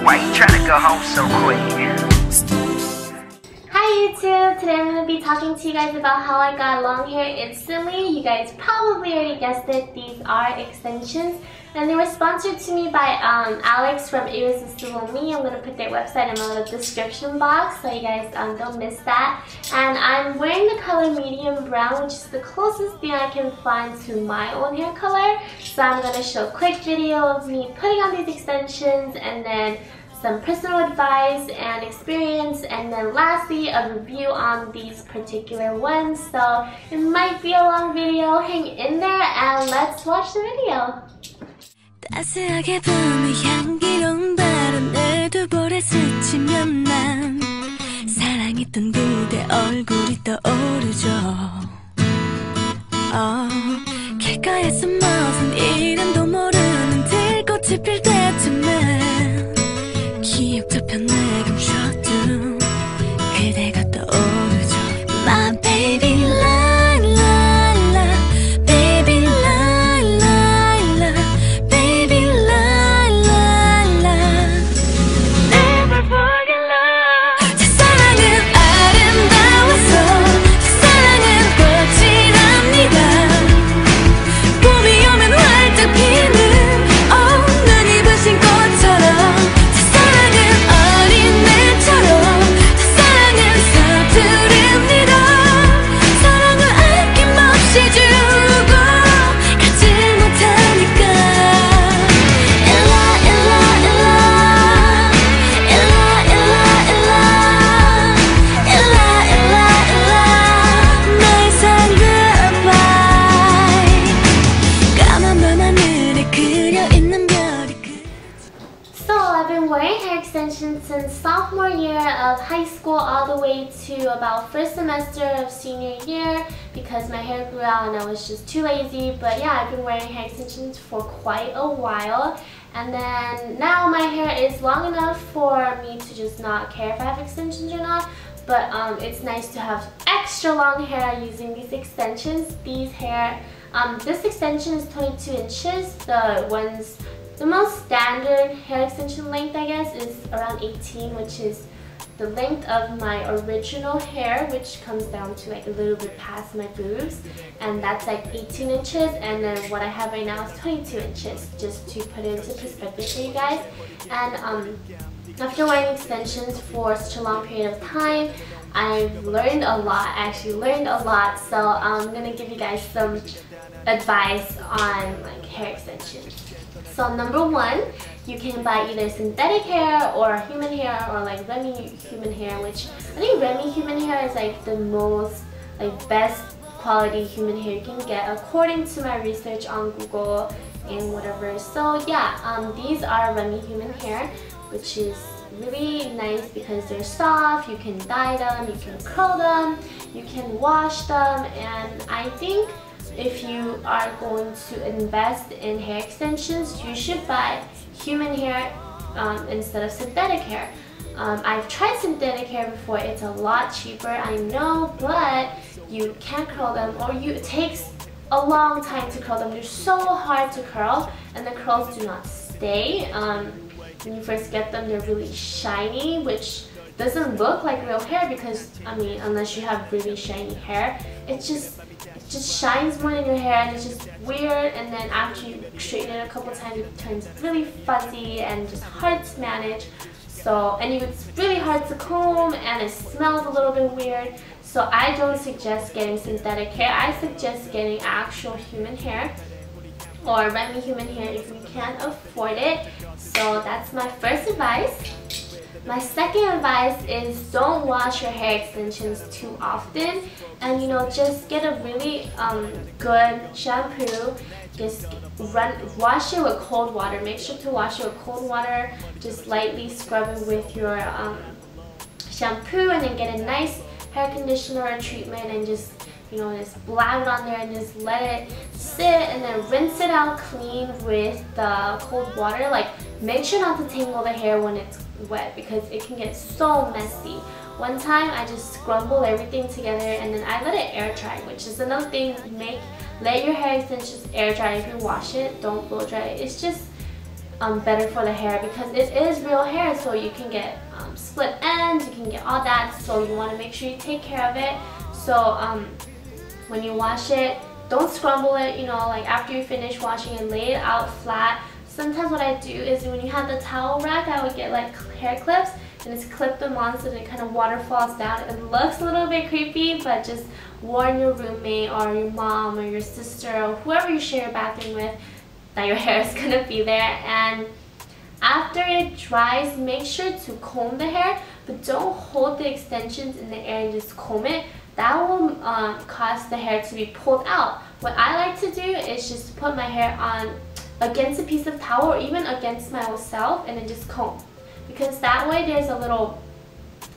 Why you trying to go home so quick? Hi YouTube! Today I'm going to be talking to you guys about how I got long hair instantly. You guys probably already guessed it. These are extensions. And they were sponsored to me by Alex from Irresistible Me. I'm going to put their website in my little description box so you guys don't miss that. And I'm wearing the color medium brown, which is the closest thing I can find to my own hair color. So I'm going to show a quick video of me putting on these extensions and then some personal advice and experience, and then lastly a review on these particular ones. So it might be a long video, hang in there and let's watch the video. 따스하게 부는 향기로운 바람에 두 볼에 스치면 난 사랑했던 그대 얼굴이 떠오르죠. 길가에 숨어선 이름도 모르는 들꽃이 필 때쯤에 기억도 편에 감춰둔 그대가 떠오르죠. My baby la la la, baby la la la, baby la la la. Never forget love. 제 사랑은 아름다워서 제 사랑은 꽃이랍니다. 봄이 오면 활짝 피는 눈이 부신 꽃처럼. Since sophomore year of high school all the way to about first semester of senior year because my hair grew out and I was just too lazy. But yeah, I've been wearing hair extensions for quite a while, and then now my hair is long enough for me to just not care if I have extensions or not. But it's nice to have extra long hair using these extensions. This extension is 22 inches. The most standard hair extension length, I guess, is around 18, which is the length of my original hair, which comes down to like a little bit past my boobs, and that's like 18 inches, and then what I have right now is 22 inches, just to put it into perspective for you guys. And after wearing extensions for such a long period of time, I've learned a lot. I actually learned a lot, so I'm gonna give you guys some advice on like hair extensions. So number one, you can buy either synthetic hair or human hair or like Remy human hair, which I think Remy human hair is like the most best quality human hair you can get according to my research on Google and whatever. So yeah, these are Remy human hair, which is really nice because they're soft. You can dye them, you can curl them, you can wash them, and I think if you are going to invest in hair extensions, you should buy human hair instead of synthetic hair. I've tried synthetic hair before. It's a lot cheaper, I know, but you can't curl them, or it takes a long time to curl them. They're so hard to curl, and the curls do not stay. When you first get them, they're really shiny, which doesn't look like real hair because, I mean, unless you have really shiny hair, it just shines more in your hair and it's just weird. And then after you straighten it a couple times, it turns really fuzzy and just hard to manage. So, and it's really hard to comb and it smells a little bit weird. So I don't suggest getting synthetic hair. I suggest getting actual human hair or Remy human hair if you can't afford it. So that's my first advice. My second advice is don't wash your hair extensions too often, and just get a really good shampoo. Just wash it with cold water. Make sure to wash it with cold water. Just lightly scrub it with your shampoo, and then get a nice hair conditioner or treatment, and just blab it on there and just let it sit, and then rinse it out clean with the cold water. Like, make sure not to tangle the hair when it's wet because it can get so messy. One time I just scrumbled everything together and then I let it air dry, which is another thing. Let your hair extensions air dry if you wash it. Don't blow dry it. It's just better for the hair, because it is real hair, so you can get split ends, you can get all that, so you want to make sure you take care of it. So when you wash it, don't scrumble it, you know, like after you finish washing it, lay it out flat. Sometimes what I do is when you have the towel rack, I would get like hair clips and just clip them on so that it kind of waterfalls down. It looks a little bit creepy, but just warn your roommate or your mom or your sister or whoever you share your bathroom with that your hair is gonna be there. And after it dries, make sure to comb the hair, but don't hold the extensions in the air and just comb it. That will cause the hair to be pulled out. What I like to do is just put my hair on against a piece of towel or even against myself and then just comb, because that way there's a little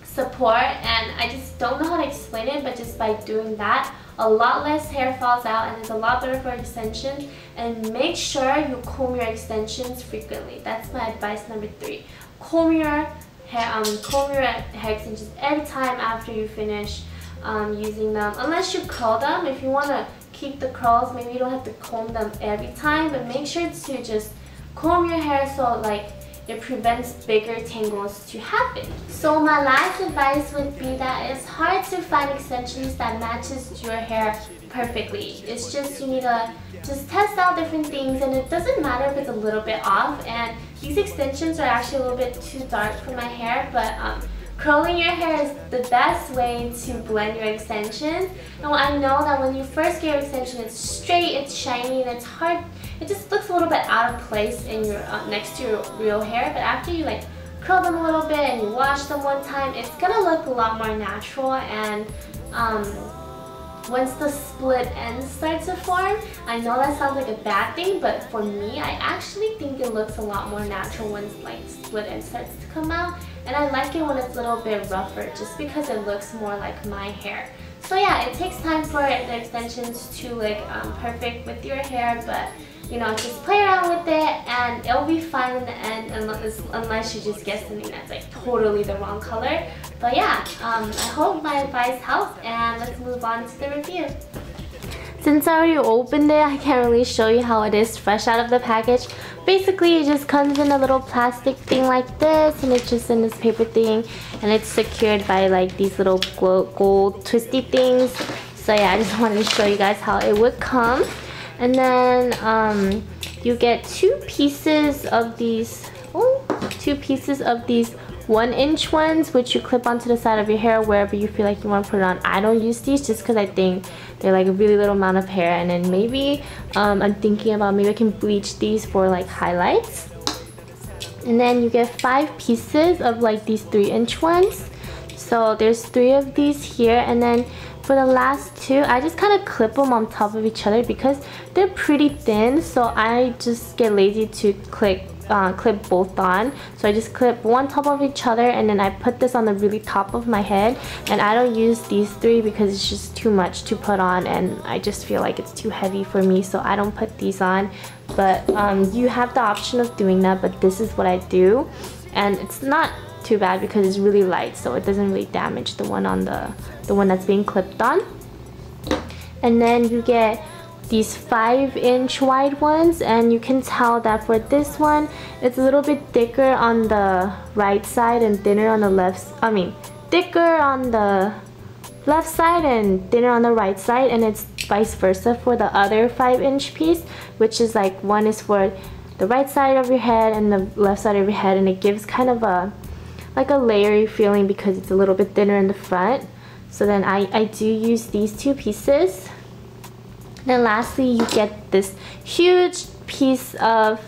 support, and I just don't know how to explain it, but just by doing that, a lot less hair falls out and it's a lot better for extensions. And make sure you comb your extensions frequently. That's my advice number 3. Comb your hair extensions every time after you finish using them, unless you curl them. If you want to keep the curls, maybe you don't have to comb them every time, but make sure to just comb your hair so like it prevents bigger tangles to happen. So my last advice would be that it's hard to find extensions that matches your hair perfectly. It's just, you need to just test out different things, and it doesn't matter if it's a little bit off. And these extensions are actually a little bit too dark for my hair, but curling your hair is the best way to blend your extensions. Now I know that when you first get your extension, it's straight, it's shiny, and it's hard. It just looks a little bit out of place in your next to your real hair. But after you like curl them a little bit and you wash them one time, it's gonna look a lot more natural. And once the split ends start to form, I know that sounds like a bad thing, but for me, I actually think it looks a lot more natural once like split ends starts to come out. And I like it when it's a little bit rougher, just because it looks more like my hair. So yeah, it takes time for the extensions to look perfect with your hair, but you know, just play around with it and it'll be fine in the end, unless you just get something that's like totally the wrong color. But yeah, I hope my advice helped, and let's move on to the review. Since I already opened it, I can't really show you how it is fresh out of the package. Basically, it just comes in a little plastic thing like this, and it's just in this paper thing, and it's secured by like these little gold twisty things. So yeah, I just wanted to show you guys how it would come. And then you get two pieces of these 1-inch ones, which you clip onto the side of your hair wherever you feel like you want to put it on. I don't use these just because I think they're like a really little amount of hair, and then maybe I'm thinking about maybe I can bleach these for like highlights. And then you get 5 pieces of like these 3-inch ones. So there's 3 of these here, and then for the last 2, I just kind of clip them on top of each other because they're pretty thin, so I just get lazy to clip both on. So I just clip one top of each other, and then I put this on the really top of my head. And I don't use these 3 because it's just too much to put on, and I just feel like it's too heavy for me, so I don't put these on. But you have the option of doing that, but this is what I do, and it's not too bad because it's really light, so it doesn't really damage the one on the one that's being clipped on. And then you get these 5-inch wide ones, and you can tell that for this one, it's a little bit thicker on the right side and thinner on the left. Thicker on the left side and thinner on the right side, and it's vice versa for the other 5-inch piece, which is like one is for the right side of your head and the left side of your head, and it gives kind of a like a layery feeling because it's a little bit thinner in the front. So then I do use these 2 pieces. Then lastly, you get this huge piece of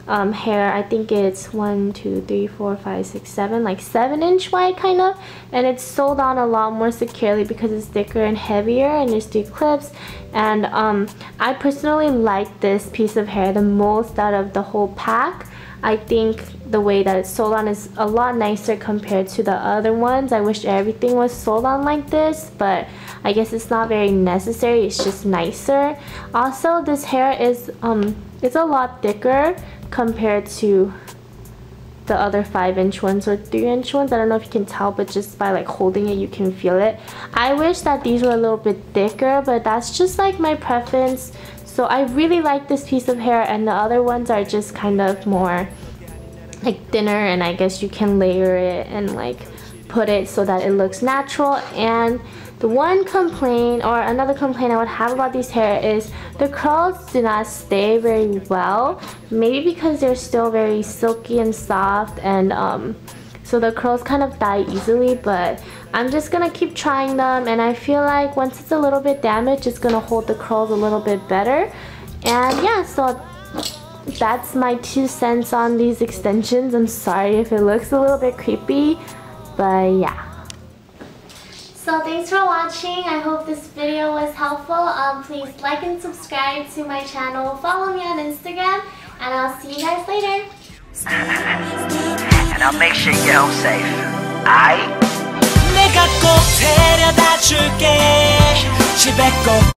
hair. I think it's 1, 2, 3, 4, 5, 6, 7, like 7-inch wide kind of, and it's sewed on a lot more securely because it's thicker and heavier, and there's 3 clips. And I personally like this piece of hair the most out of the whole pack. I think the way that it's sold on is a lot nicer compared to the other ones. I wish everything was sold on like this, but I guess it's not very necessary. It's just nicer. Also, this hair is it's a lot thicker compared to the other 5-inch ones or 3-inch ones. I don't know if you can tell, but just by like holding it, you can feel it. I wish that these were a little bit thicker, but that's just like my preference. So I really like this piece of hair, and the other ones are just kind of more like thinner, and I guess you can layer it and like put it so that it looks natural. And the one complaint, or another complaint I would have about these hair is the curls do not stay very well. Maybe because they're still very silky and soft, and so the curls kind of die easily, but I'm just gonna keep trying them, and I feel like once it's a little bit damaged, it's gonna hold the curls a little bit better. And yeah, so that's my 2 cents on these extensions. I'm sorry if it looks a little bit creepy, but yeah. So thanks for watching. I hope this video was helpful. Please like and subscribe to my channel. Follow me on Instagram, and I'll see you guys later. And I'll make sure you get home safe. Aight? 내가 꼭 데려다 줄게 집에 꼭